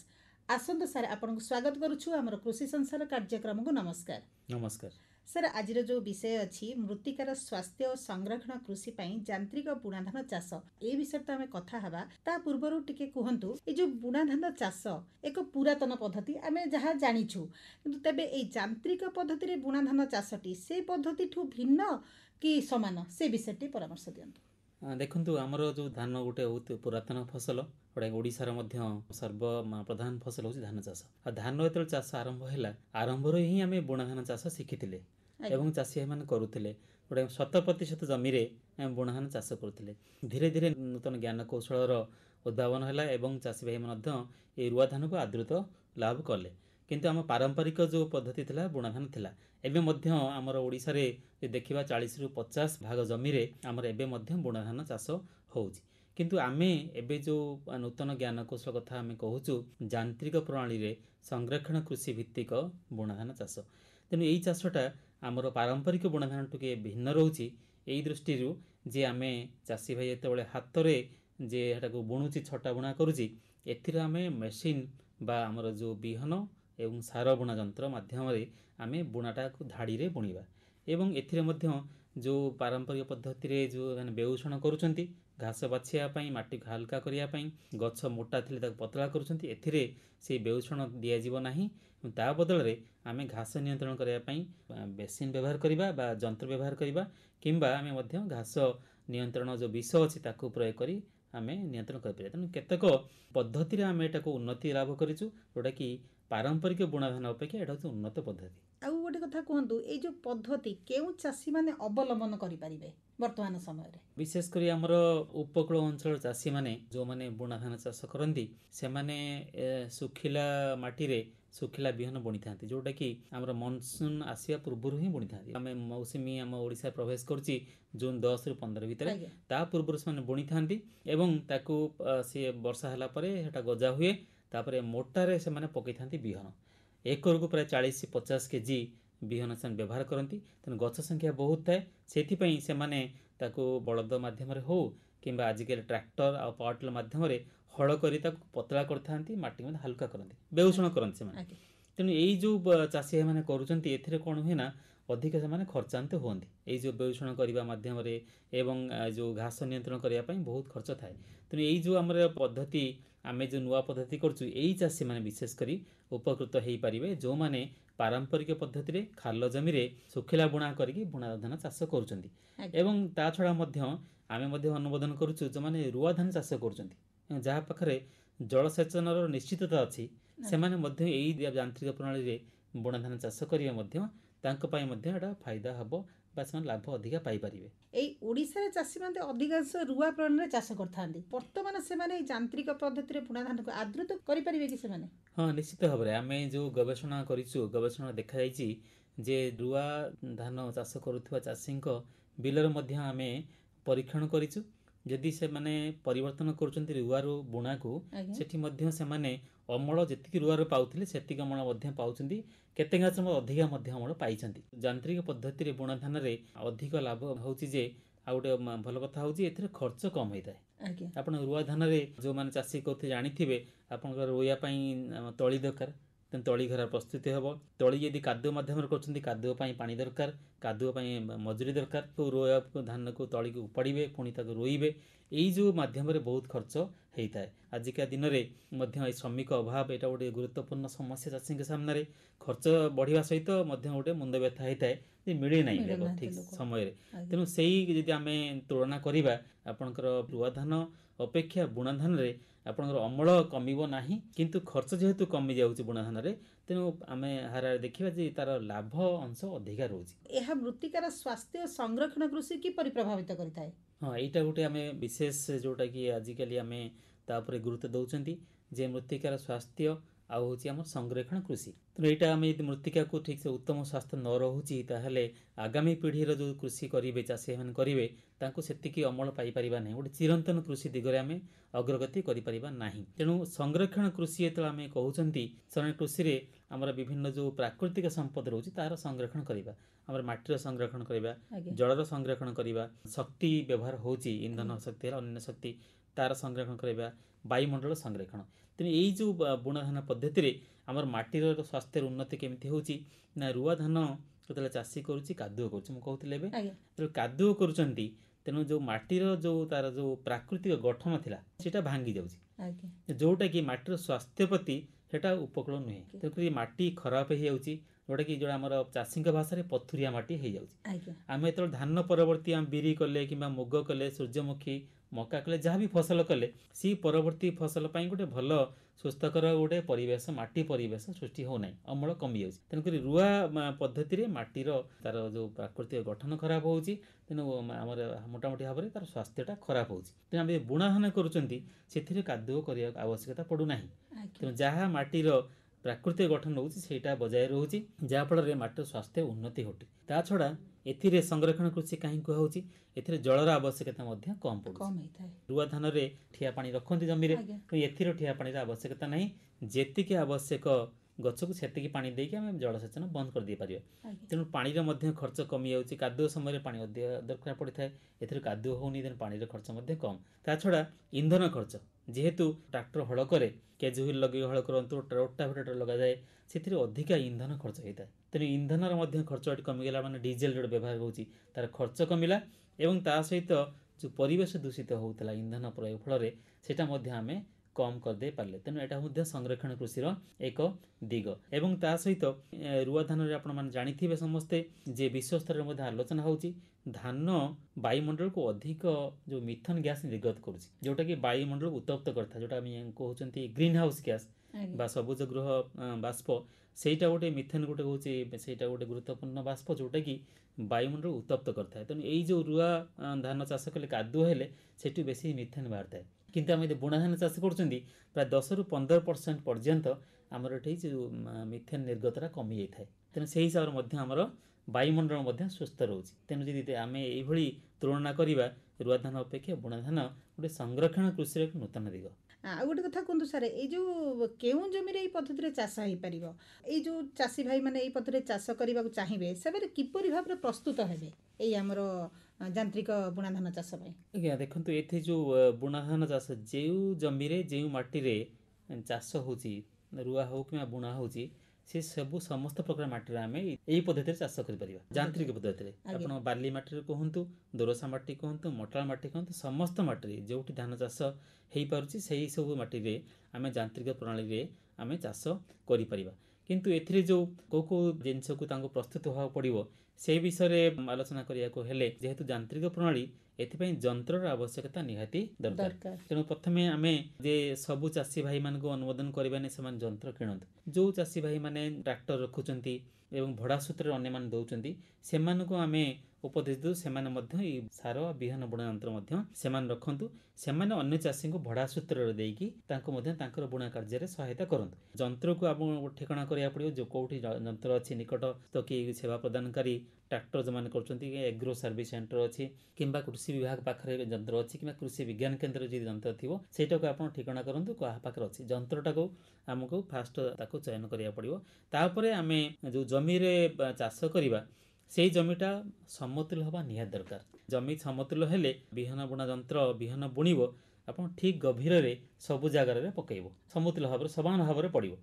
ଆସନ୍ତୁ ସାର୍ ଆପଣଙ୍କୁ ସ୍ୱାଗତ କରୁଛୁ ଆମର କୃଷି ସଂସାର କାର୍ଯ୍ୟକ୍ରମକୁ। ନମସ୍କାର। ନମସ୍କାର ସାର୍ ଆଜିର ଯେଉଁ ବିଷୟ ଅଛି ମୃତ୍ତିକାର ସ୍ୱାସ୍ଥ୍ୟ ଓ ସଂରକ୍ଷଣ କୃଷି ପାଇଁ ଯାନ୍ତ୍ରିକ ବୁଣାଧାନ ଚାଷ, ଏ ବିଷୟରେ ତ ଆମେ କଥା ହେବା। ତା ପୂର୍ବରୁ ଟିକେ କୁହନ୍ତୁ ଏ ଯେଉଁ ବୁଣାଧାନ ଚାଷ ଏକ ପୁରାତନ ପଦ୍ଧତି ଆମେ ଯାହା ଜାଣିଛୁ, କିନ୍ତୁ ତେବେ ଏଇ ଯାନ୍ତ୍ରିକ ପଦ୍ଧତିରେ ବୁଣାଧାନ ଚାଷଟି ସେ ପଦ୍ଧତିଠୁ ଭିନ୍ନ କି ସମାନ, ସେ ବିଷୟଟି ପରାମର୍ଶ ଦିଅନ୍ତୁ। ଦେଖନ୍ତୁ ଆମର ଯେଉଁ ଧାନ ଗୋଟେ ବହୁତ ପୁରାତନ ଫସଲ, ଗୋଟେ ଓଡ଼ିଶାର ମଧ୍ୟ ସର୍ବ ପ୍ରଧାନ ଫସଲ ହେଉଛି ଧାନ ଚାଷ। ଆଉ ଧାନ ଯେତେବେଳେ ଚାଷ ଆରମ୍ଭ ହେଲା, ଆରମ୍ଭରୁ ହିଁ ଆମେ ବୁଣା ଧାନ ଚାଷ ଶିଖିଥିଲେ ଏବଂ ଚାଷୀ ଭାଇମାନେ କରୁଥିଲେ। ଗୋଟେ 100% ଜମିରେ ଆମେ ବୁଣା ଧାନ ଚାଷ କରୁଥିଲେ। ଧୀରେ ଧୀରେ ନୂତନ ଜ୍ଞାନ କୌଶଳର ଉଦ୍ଭାବନ ହେଲା ଏବଂ ଚାଷୀ ଭାଇ ମଧ୍ୟ এই ରୁଆ ଧାନକୁ ଆଦୃତ ଲାଭ କଲେ। କିନ୍ତୁ ଆମ ପାରମ୍ପରିକ ଯେଉଁ ପଦ୍ଧତି ଥିଲା ବୁଣା ଧାନ ଥିଲା। ଏବେ ମଧ୍ୟ ଆମର ଓଡ଼ିଶାରେ ଦେଖିବା 40ରୁ 50 ଭାଗ ଜମିରେ ଆମର ଏବେ ମଧ୍ୟ ବୁଣା ଧାନ ଚାଷ ହେଉଛି। କିନ୍ତୁ ଆମେ ଏବେ ଯେଉଁ ନୂତନ ଜ୍ଞାନ କୌଶଳ କଥା ଆମେ କହୁଛୁ ଯାନ୍ତ୍ରିକ ପ୍ରଣାଳୀରେ ସଂରକ୍ଷଣ କୃଷି ଭିତ୍ତିକ ବୁଣା ଧାନ ଚାଷ। ତେଣୁ ଏଇ ଚାଷଟା ଆମର ପାରମ୍ପରିକ ବୁଣା ଧାନ ଟିକେ ଭିନ୍ନ ରହୁଛି ଏଇ ଦୃଷ୍ଟିରୁ ଯେ ଆମେ ଚାଷୀ ଭାଇ ଯେତେବେଳେ ହାତରେ ଯେ ଏଟାକୁ ବୁଣୁଛି ଛଟା ବୁଣା କରୁଛି, ଏଥିରେ ଆମେ ମେସିନ୍ ବା ଆମର ଯେଉଁ ବିହନ ଏବଂ ସାର ବୁଣା ଯନ୍ତ୍ର ମାଧ୍ୟମରେ ଆମେ ବୁଣାଟାକୁ ଧାଡ଼ିରେ ବୁଣିବା। ଏବଂ ଏଥିରେ ମଧ୍ୟ ଯେଉଁ ପାରମ୍ପରିକ ପଦ୍ଧତିରେ ଯେଉଁ ମାନେ ବେଉଷଣ କରୁଛନ୍ତି ଘାସ ବାଛିବା ପାଇଁ, ମାଟିକୁ ହାଲକା କରିବା ପାଇଁ, ଗଛ ମୋଟା ଥିଲେ ତାକୁ ପତଳା କରୁଛନ୍ତି, ଏଥିରେ ସେଇ ବେଉଷଣ ଦିଆଯିବ ନାହିଁ। ତା ବଦଳରେ ଆମେ ଘାସ ନିୟନ୍ତ୍ରଣ କରିବା ପାଇଁ ବେସିନ୍ ବ୍ୟବହାର କରିବା ବା ଯନ୍ତ୍ର ବ୍ୟବହାର କରିବା, କିମ୍ବା ଆମେ ମଧ୍ୟ ଘାସ ନିୟନ୍ତ୍ରଣ ଯେଉଁ ବିଷ ଅଛି ତାକୁ ପ୍ରୟୋଗ କରି ଆମେ ନିୟନ୍ତ୍ରଣ କରିପାରିବା। ତେଣୁ କେତେକ ପଦ୍ଧତିରେ ଆମେ ଏଟାକୁ ଉନ୍ନତି ଲାଭ କରିଛୁ, ଯେଉଁଟାକି ପାରମ୍ପରିକ ବୁଣାଧାନ ଅପେକ୍ଷା ଏଇଟା ହେଉଛି ଉନ୍ନତ ପଦ୍ଧତି। ଆଉ ଗୋଟେ କଥା କୁହନ୍ତୁ, ଏଇ ଯୋଉ ପଦ୍ଧତି କେଉଁ ଚାଷୀମାନେ ଅବଲମ୍ବନ କରିପାରିବେ ବର୍ତ୍ତମାନ ସମୟରେ? ବିଶେଷ କରି ଆମର ଉପକୂଳ ଅଞ୍ଚଳ ଚାଷୀମାନେ ଯେଉଁମାନେ ବୁଣା ଧାନ ଚାଷ କରନ୍ତି, ସେମାନେ ଶୁଖିଲା ମାଟିରେ ଶୁଖିଲା ବିହନ ବୁଣିଥାନ୍ତି, ଯେଉଁଟାକି ଆମର ମନସୁନ୍ ଆସିବା ପୂର୍ବରୁ ହିଁ ବୁଣିଥାନ୍ତି। ଆମେ ମୌସୁମୀ ଆମ ଓଡ଼ିଶାରେ ପ୍ରବେଶ କରୁଛି ଜୁନ୍ 10ରୁ 15 ଭିତରେ, ତା ପୂର୍ବରୁ ସେମାନେ ବୁଣିଥାନ୍ତି ଏବଂ ତାକୁ ସିଏ ବର୍ଷା ହେଲା ପରେ ସେଟା ଗଜା ହୁଏ, ତାପରେ ମୋଟାରେ ସେମାନେ ପକାଇଥାନ୍ତି ବିହନ। ଏକରକୁ ପ୍ରାୟ 40-50 କେଜି ବିହନ ସେମାନେ ବ୍ୟବହାର କରନ୍ତି। ତେଣୁ ଗଛ ସଂଖ୍ୟା ବହୁତ ଥାଏ, ସେଥିପାଇଁ ସେମାନେ ତାକୁ ବଳଦ ମାଧ୍ୟମରେ ହେଉ କିମ୍ବା ଆଜିକାଲି ଟ୍ରାକ୍ଟର ଆଉ ପାୱାର ଟିଲର ମାଧ୍ୟମରେ ହଳ କରି ତାକୁ ପତଳା କରିଥାନ୍ତି, ମାଟି ମଧ୍ୟ ହାଲକା କରନ୍ତି, ବେଉଷଣ କରନ୍ତି ସେମାନେ। ତେଣୁ ଏଇ ଯେଉଁ ଚାଷୀ ମାନେ କରୁଛନ୍ତି, ଏଥିରେ କ'ଣ ହୁଏ ନା ଅଧିକ ସେମାନେ ଖର୍ଚ୍ଚାନ୍ତ ହୁଅନ୍ତି ଏଇ ଯେଉଁ ବେଉଷଣ କରିବା ମାଧ୍ୟମରେ ଏବଂ ଯେଉଁ ଘାସ ନିୟନ୍ତ୍ରଣ କରିବା ପାଇଁ ବହୁତ ଖର୍ଚ୍ଚ ଥାଏ। ତେଣୁ ଏଇ ଯେଉଁ ଆମର ପଦ୍ଧତି, ଆମେ ଯେଉଁ ନୂଆ ପଦ୍ଧତି କରୁଛୁ, ଏଇ ଚାଷୀମାନେ ବିଶେଷ କରି ଉପକୃତ ହେଇପାରିବେ ଯେଉଁମାନେ ପାରମ୍ପରିକ ପଦ୍ଧତିରେ ଖାଲ ଜମିରେ ଶୁଖିଲା ବୁଣା କରିକି ବୁଣା ଧାନ ଚାଷ କରୁଛନ୍ତି। ଏବଂ ତା ଛଡ଼ା ମଧ୍ୟ ଆମେ ମଧ୍ୟ ଅନୁମୋଦନ କରୁଛୁ ଯେଉଁମାନେ ରୁଆ ଧାନ ଚାଷ କରୁଛନ୍ତି, ଯାହା ପାଖରେ ଜଳସେଚନର ନିଶ୍ଚିତତା ଅଛି, ସେମାନେ ମଧ୍ୟ ଏଇ ଯାନ୍ତ୍ରିକ ପ୍ରଣାଳୀରେ ବୁଣା ଧାନ ଚାଷ କରିବା ମଧ୍ୟ ତାଙ୍କ ପାଇଁ ମଧ୍ୟ ଏଇଟା ଫାଇଦା ହେବ ବା ସେମାନେ ଲାଭ ଅଧିକା ପାଇପାରିବେ। ଏଇ ଓଡ଼ିଶାରେ ଚାଷୀମାନେ ଅଧିକାଂଶ ରୁଆ ପ୍ରଣାଳୀରେ ଚାଷ କରିଥାନ୍ତି, ବର୍ତ୍ତମାନ ସେମାନେ ଏଇ ଯାନ୍ତ୍ରିକ ପଦ୍ଧତିରେ ବୁଣା ଧାନକୁ ଆଦୃତ କରିପାରିବେ କି ସେମାନେ? ହଁ, ନିଶ୍ଚିତ ଭାବରେ ଆମେ ଯେଉଁ ଗବେଷଣା କରିଛୁ, ଗବେଷଣା ଦେଖାଯାଇଛି ଯେ ରୁଆ ଧାନ ଚାଷ କରୁଥିବା ଚାଷୀଙ୍କ ବିଲରେ ମଧ୍ୟ ଆମେ ପରୀକ୍ଷଣ କରିଛୁ। ଯଦି ସେମାନେ ପରିବର୍ତ୍ତନ କରୁଛନ୍ତି ରୁଆରୁ ବୁଣାକୁ, ସେଠି ମଧ୍ୟ ସେମାନେ ଅମଳ ଯେତିକି ରୁଆରୁ ପାଉଥିଲେ ସେତିକି ଅମଳ ମଧ୍ୟ ପାଉଛନ୍ତି, କେତେକ ଅଧିକା ମଧ୍ୟ ଅମଳ ପାଇଛନ୍ତି। ଯାନ୍ତ୍ରିକ ପଦ୍ଧତିରେ ବୁଣା ଧାନରେ ଅଧିକ ଲାଭ ହେଉଛି ଯେ, ଆଉ ଗୋଟେ ଭଲ କଥା ହେଉଛି ଏଥିରେ ଖର୍ଚ୍ଚ କମ୍ ହୋଇଥାଏ। ଆପଣ ରୁଆ ଧାନରେ ଯେଉଁମାନେ ଚାଷୀ କରୁଥିବେ ଜାଣିଥିବେ, ଆପଣଙ୍କର ରୋଇବା ପାଇଁ ତଳି ଦରକାର, ତେଣୁ ତଳି ଘର ପ୍ରସ୍ତୁତି ହେବ। ତଳି ଯଦି କାଦୁଅ ମାଧ୍ୟମରେ କରୁଛନ୍ତି, କାଦୁଅ ପାଇଁ ପାଣି ଦରକାର, କାଦୁଅ ପାଇଁ ମଜୁରୀ ଦରକାର। ରୋଇବା ଧାନକୁ ତଳିକୁ ଉପାଡ଼ିବେ, ପୁଣି ତାକୁ ରୋଇବେ, ଏଇ ଯେଉଁ ମାଧ୍ୟମରେ ବହୁତ ଖର୍ଚ୍ଚ ହେଇଥାଏ। ଆଜିକା ଦିନରେ ମଧ୍ୟ ଏଇ ଶ୍ରମିକ ଅଭାବ ଏଇଟା ଗୋଟେ ଗୁରୁତ୍ୱପୂର୍ଣ୍ଣ ସମସ୍ୟା ଚାଷୀଙ୍କ ସାମ୍ନାରେ। ଖର୍ଚ୍ଚ ବଢ଼ିବା ସହିତ ମଧ୍ୟ ଗୋଟେ ମୁଣ୍ଡ ବ୍ୟଥା ହେଇଥାଏ ଯେ ମିଳେ ନାହିଁ ଠିକ୍ ସମୟରେ। ତେଣୁ ସେଇ ଯଦି ଆମେ ତୁଳନା କରିବା, ଆପଣଙ୍କର ରୁଆ ଧାନ ଅପେକ୍ଷା ବୁଣା ଧାନରେ ଆପଣଙ୍କର ଅମଳ କମିବ ନାହିଁ, କିନ୍ତୁ ଖର୍ଚ୍ଚ ଯେହେତୁ କମି ଯାଉଛି ବୁଣା ଧାନରେ, ତେଣୁ ଆମେ ହାରାରେ ଦେଖିବା ଯେ ତାର ଲାଭ ଅଂଶ ଅଧିକା ରହୁଛି। ଏହା ମୃତ୍ତିକାର ସ୍ୱାସ୍ଥ୍ୟ ସଂରକ୍ଷଣ କୃଷି କିପରି ପ୍ରଭାବିତ କରିଥାଏ? ହଁ, ଏଇଟା ଗୋଟେ ଆମେ ବିଶେଷ ଯେଉଁଟାକି ଆଜିକାଲି ଆମେ ତା ଉପରେ ଗୁରୁତ୍ୱ ଦେଉଛନ୍ତି ଯେ ମୃତ୍ତିକାର ସ୍ୱାସ୍ଥ୍ୟ ଆଉ ହେଉଛି ଆମର ସଂରକ୍ଷଣ କୃଷି। ତେଣୁ ଏଇଟା ଆମେ ଯଦି ମୃତ୍ତିକାକୁ ଠିକ୍ସେ ଉତ୍ତମ ସ୍ୱାସ୍ଥ୍ୟ ନ ରହୁଛି, ତାହେଲେ ଆଗାମୀ ପିଢ଼ିର ଯେଉଁ କୃଷି କରିବେ, ଚାଷୀମାନେ କରିବେ, ତାଙ୍କୁ ସେତିକି ଅମଳ ପାଇପାରିବା ନାହିଁ, ଗୋଟେ ଚିରନ୍ତନ କୃଷି ଦିଗରେ ଆମେ ଅଗ୍ରଗତି କରିପାରିବା ନାହିଁ। ତେଣୁ ସଂରକ୍ଷଣ କୃଷି ଯେତେବେଳେ ଆମେ କହୁଛନ୍ତି, ସଂରକ୍ଷଣ କୃଷିରେ ଆମର ବିଭିନ୍ନ ଯେଉଁ ପ୍ରାକୃତିକ ସମ୍ପଦ ରହୁଛି ତାର ସଂରକ୍ଷଣ କରିବା, ଆମର ମାଟିର ସଂରକ୍ଷଣ କରିବା, ଜଳର ସଂରକ୍ଷଣ କରିବା, ଶକ୍ତି ବ୍ୟବହାର ହେଉଛି ଇନ୍ଧନ ଶକ୍ତି ହେଲା ଅନ୍ୟ ଶକ୍ତି, ତାର ସଂରକ୍ଷଣ କରିବା, ବାୟୁମଣ୍ଡଳ ସଂରକ୍ଷଣ। ତେଣୁ ଏଇ ଯେଉଁ ବୁଣା ଧାନ ପଦ୍ଧତିରେ ଆମର ମାଟିର ସ୍ୱାସ୍ଥ୍ୟର ଉନ୍ନତି କେମିତି ହେଉଛି ନା, ରୁଆ ଧାନ ଯେତେବେଳେ ଚାଷୀ କରୁଛି କାଦୁଅ କରୁଛି, ମୁଁ କହୁଥିଲି ଏବେ ଯେତେବେଳେ କାଦୁଅ କରୁଛନ୍ତି, ତେଣୁ ଯେଉଁ ମାଟିର ଯେଉଁ ତାର ଯେଉଁ ପ୍ରାକୃତିକ ଗଠନ ଥିଲା ସେଇଟା ଭାଙ୍ଗି ଯାଉଛି, ଯେଉଁଟାକି ମାଟିର ସ୍ୱାସ୍ଥ୍ୟ ପ୍ରତି ସେଇଟା ଉପକୂଳ ନୁହେଁ। ତେଣୁକରି ମାଟି ଖରାପ ହେଇଯାଉଛି, ଯେଉଁଟାକି ଯେଉଁଟା ଆମର ଚାଷୀଙ୍କ ଭାଷାରେ ପଥୁରିଆ ମାଟି ହେଇଯାଉଛି। ଆମେ ଯେତେବେଳେ ଧାନ ପରବର୍ତ୍ତୀ ଆମେ ବିରି କଲେ କିମ୍ବା ମୁଗ କଲେ, ସୂର୍ଯ୍ୟମୁଖୀ, ମକା କଲେ, ଯାହା ବି ଫସଲ କଲେ, ସେଇ ପରବର୍ତ୍ତୀ ଫସଲ ପାଇଁ ଗୋଟେ ଭଲ ସୁସ୍ଥକର ଗୋଟେ ପରିବେଶ, ମାଟି ପରିବେଶ ସୃଷ୍ଟି ହେଉନାହିଁ, ଅମଳ କମିଯାଉଛି। ତେଣୁକରି ରୁଆ ପଦ୍ଧତିରେ ମାଟିର ତାର ଯେଉଁ ପ୍ରାକୃତିକ ଗଠନ ଖରାପ ହେଉଛି, ତେଣୁ ଆମର ମୋଟାମୋଟି ଭାବରେ ତାର ସ୍ୱାସ୍ଥ୍ୟଟା ଖରାପ ହେଉଛି। ତେଣୁ ଆମେ ବୁଣା ଧାନ କରୁଛନ୍ତି, ସେଥିରେ କାଦୁଅ କରିବାକୁ ଆବଶ୍ୟକତା ପଡ଼ୁନାହିଁ। ତେଣୁ ଯାହା ମାଟିର ପ୍ରାକୃତିକ ଗଠନ ରହୁଛି ସେଇଟା ବଜାୟ ରହୁଛି, ଯାହାଫଳରେ ମାଟିର ସ୍ୱାସ୍ଥ୍ୟ ଉନ୍ନତି ଘଟେ। ତା ଛଡ଼ା ଏଥିରେ ସଂରକ୍ଷଣ କୃଷି କାହିଁକି କୁହାଯାଉଛି, ଏଥିରେ ଜଳର ଆବଶ୍ୟକତା ମଧ୍ୟ କମ୍ ପଡ଼ୁଛି। ରୁଆ ଧାନରେ ଠିଆ ପାଣି ରଖନ୍ତି ଜମିରେ, ଏଥିରେ ଠିଆ ପାଣିର ଆବଶ୍ୟକତା ନାହିଁ, ଯେତିକି ଆବଶ୍ୟକ ଗଛକୁ ସେତିକି ପାଣି ଦେଇକି ଆମେ ଜଳସେଚନ ବନ୍ଦ କରିଦେଇପାରିବା। ତେଣୁ ପାଣିର ମଧ୍ୟ ଖର୍ଚ୍ଚ କମିଯାଉଛି, କାଦୁଅ ସମୟରେ ପାଣି ଅଧିକ ଦରକାର ପଡ଼ିଥାଏ, ଏଥିରେ କାଦୁଅ ହେଉନି, ତେଣୁ ପାଣିର ଖର୍ଚ୍ଚ ମଧ୍ୟ କମ୍। ତା ଛଡ଼ା ଇନ୍ଧନ ଖର୍ଚ୍ଚ जेहेतु ट्रैक्टर हल करे केज व्हील लगे हल करंतु रोटावेटर लगाए से अधिका इंधन खर्च होता है तेणु इंधनर मध्य खर्च कमिगला माने डीजेल रो व्यवहार होची तार खर्च कमिला एवं ता सहित जो परिवेश दूषित होता इंधन प्रयोग फल सेटा मध्य आमे कम करदे पारे तेणु यहाँ संरक्षण कृषि एक दिग एवं ता सहित रुआ धान आपण मैंने जानी समस्ते जे विश्व स्तर में आलोचना होची धान वायुमंडल को अधिक जो मिथन गैस निर्गत करुच्ची जोटा कि वायुमंडल उत्तप्त करता जोटा कहते ग्रीन हाउस गैस बा सबुज गृह बाष्प सेटा गोटे मिथेन गोटे हूँ सेटा गोटे गुरुत्वपूर्ण बाष्प जोटा कि वायुमंडल उत्तप्त करता है तेणु यही जो रुआ धान चाष कले कादुआ हेले सेठू बेसी मिथेन बाहर थाए किंतु आम बुणा धान चाष कर प्राय 10 ରୁ 15% पर्यंत आमर ये जो मिथेन निर्गतटा कमी जाए तेणु से हिसाब से आमर वायुमंडल सुस्थ रोचे तेणु जदि आम ये तुलना करवा रुआ धान अपेक्षा बुणा धान गोटे संरक्षण कृषि एक नूतन दिग आ गोटे कथा कहतु सारे ये जो केउं जमीन ये पद्धति चाष हो पार ये जो चाषी भाई मैंने पद्धति चाष करने को चाहिए से किपरि भाव में प्रस्तुत हेबे ये आमर यांत्रिक बुणा धान चाष आज्ञा देखो ये जो बुणा धान चाष जो जमी जो माटी चाष होची रुआ हो कि बुणा होची से सब समस्त प्रकार माटी आम यही पद्धति चाष कर यांत्रिक पद्धति आप बाली माटी कहतु दोरसा माटी कहतु मटाल माटी कहतु समस्त माटी जो धान चाष हो पारुछि से सब माटी आम यांत्रिक प्रणाली आम चाष कर किंतु एथिरे जो को जिनस को प्रस्तुत होगा पड़ो से विषय आलोचना करने हेले जेहेतु यांत्रिक प्रणाली एथिपाई जंतर आवश्यकता निहाती दरकार तेणु प्रथम आम जे सबु चाषी भाई मान अनुमोदन करवाने से जंत्र किणतु जो चाषी भाई माने ट्रैक्टर रखुंट एवं भड़ा सूत्र अन्य मान दौरान से आम उपदेश दू से सार विहन बुणा यंत्र से रखु से अन्य चाषी को भड़ा सूत्र देकी बुणा कार्य सहायता करंतु जंत्र को आप ठिकाना करा पड़ो जो कौटी जंत्र अच्छी निकट तो कि सेवा प्रदानकारी ट्रैक्टर जो मैंने एग्रो सर्विस सेंटर अच्छी कि कृषि विभाग पाखे जंत्र अच्छी कि कृषि विज्ञान केन्द्र जो जंत्र थी सेटा को आप ठिकाना करूँ क्या पाखे अच्छी जंत्रटा को आमको फास्ट ताको चयन करा पड़ो तापर आम जो जमी चाष करवा से जमीटा समतुल हवा निहात दरकार जमी समतुल हेले विहन बुणा यंत्र विहन बुणव आप ठीक गभीर सबु जगार पकड़ समतुल भाव समान भाव में पड़ो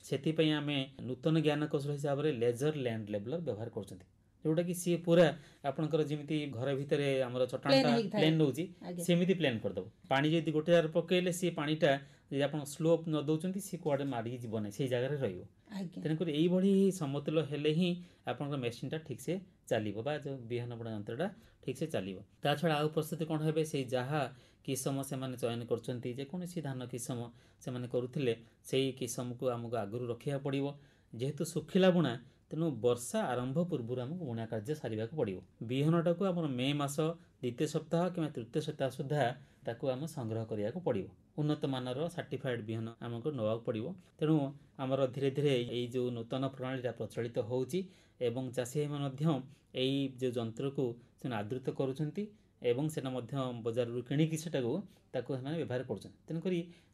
से आम नूतन ज्ञान कौशल हिसाब से लेजर लैंड लेवलर व्यवहार कर जोटा कि सी पूरा आपंकर जमी घर भितर आम चटाणटा प्लेन नौची सेमती प्लेन करदेव पानी जब गोटे जगह पकड़े सी पानीटा जी आप स्लोप न दौरान सी कुआड़े मारिकी जीवन से जगार तेणुक यही समतुल हेले ही आप मेसीनटा ठीक से चलो बा जो विहन बुणा यंत्रटा ठीक से चलो ता छड़ा आउ प्रस्तुति कौन हे से जहाँ किसम से चयन कर धान किसम से करुले से किसम को आमको आगु रखा पड़ो जेहेतु सुखिला बुणा तेणु वर्षा आरंभ पूर्व आमको बुणा कार्य सारे पड़ो विहनटा को आम मे मास द्वितीय सप्ताह कि तृतीय सप्ताह सुधा ताकू आम संग्रह करने को पड़ो उन्नत मानर सर्टिफाइड विहन आमको नवा पड़ो तेणु आमर धीरे धीरे यही जो नूतन प्रणाली प्रचलित होची एवं चाषी भाई जो जंत्र को आदृत करुँच एवं सेना बजार किणिकी सेटाको व्यवहार कर तेणुक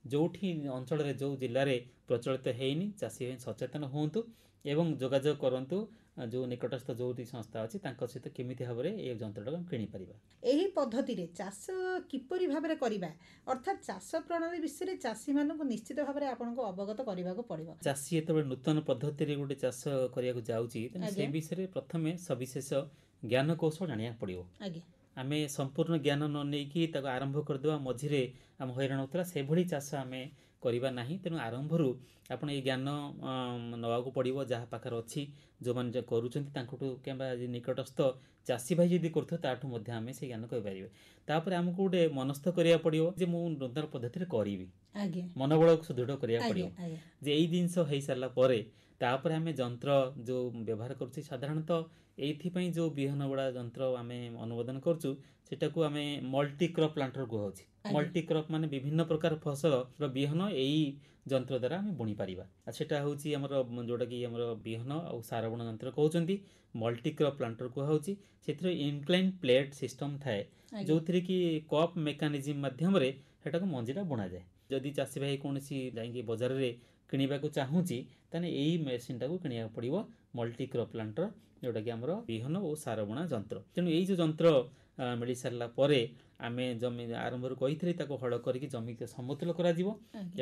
जो अंचल जो जिले में प्रचलित होनी चाषी भाई सचेतन हूँ एवं जोगाजोग करंतु जो निकटस्थ जो संस्था अच्छी सहित केमी भाव में ये जंत्रटा किणी पार यही पद्धति चाष किपरि भाव में करवा अर्थात चाष प्रणाली विषय चाषी मानक निश्चित भाव में आपको अवगत करने पड़ो चाषी ये नूतन पद्धति गोटे चाष करने जाऊँगी विषय प्रथम सविशेष ज्ञान कौशल जाना पड़ो आम संपूर्ण ज्ञान न नहीं आरंभ करदे मझे आम हैरान होता से भली चाष आम करवा ना तेणु आरंभ आप ये ज्ञान नवाक पड़ो जहाँ पाखे अच्छी जो मैंने करूँ निकटस्थ चाषी भाई जब कर आम से ज्ञान करें आमको गोटे मनस्थ करा पड़ो जे मु नूतन पद्धति करी मनोबल को सुदृढ़ करा पड़ो जे यही जिनस हो सारापर तापर आम जंत्र जो व्यवहार करुँ साधारणतः ये जो विहन गुड़ा जंत्र आम अनुमोदन करुँ को आम मल्टी क्रॉप प्लांटर कहुच्छे मल्टी क्रॉप माने विभिन्न प्रकार फसल विहन यही जंत्र द्वारा आम बुणी पार सेटा हूँ जोटा कि विहन और सार बुण जंत्र कहते मल्टी क्रॉप प्लांटर कहुच्छी से इनक्लाइन प्लेट सिस्टम थाए जो थी कि कप मेकानिजम मध्यम ସେଟାକୁ ମଞ୍ଜିଟା ବୁଣାଯାଏ। ଯଦି ଚାଷୀ ଭାଇ କୌଣସି ଯାଇକି ବଜାରରେ କିଣିବାକୁ ଚାହୁଁଛି ତାହେଲେ ଏଇ ମେସିନ୍ଟାକୁ କିଣିବାକୁ ପଡ଼ିବ, ମଲ୍ଟି କ୍ରପ୍ ପ୍ଲାଣ୍ଟର, ଯେଉଁଟାକି ଆମର ବିହନ ଓ ସାର ବୁଣା ଯନ୍ତ୍ର। ତେଣୁ ଏଇ ଯେଉଁ ଯନ୍ତ୍ର ମିଳିସାରିଲା ପରେ ଆମେ ଜମି ଆରମ୍ଭରୁ କହିଥିଲି ତାକୁ ହଳ କରିକି ଜମିକୁ ସମତୁଲ କରାଯିବ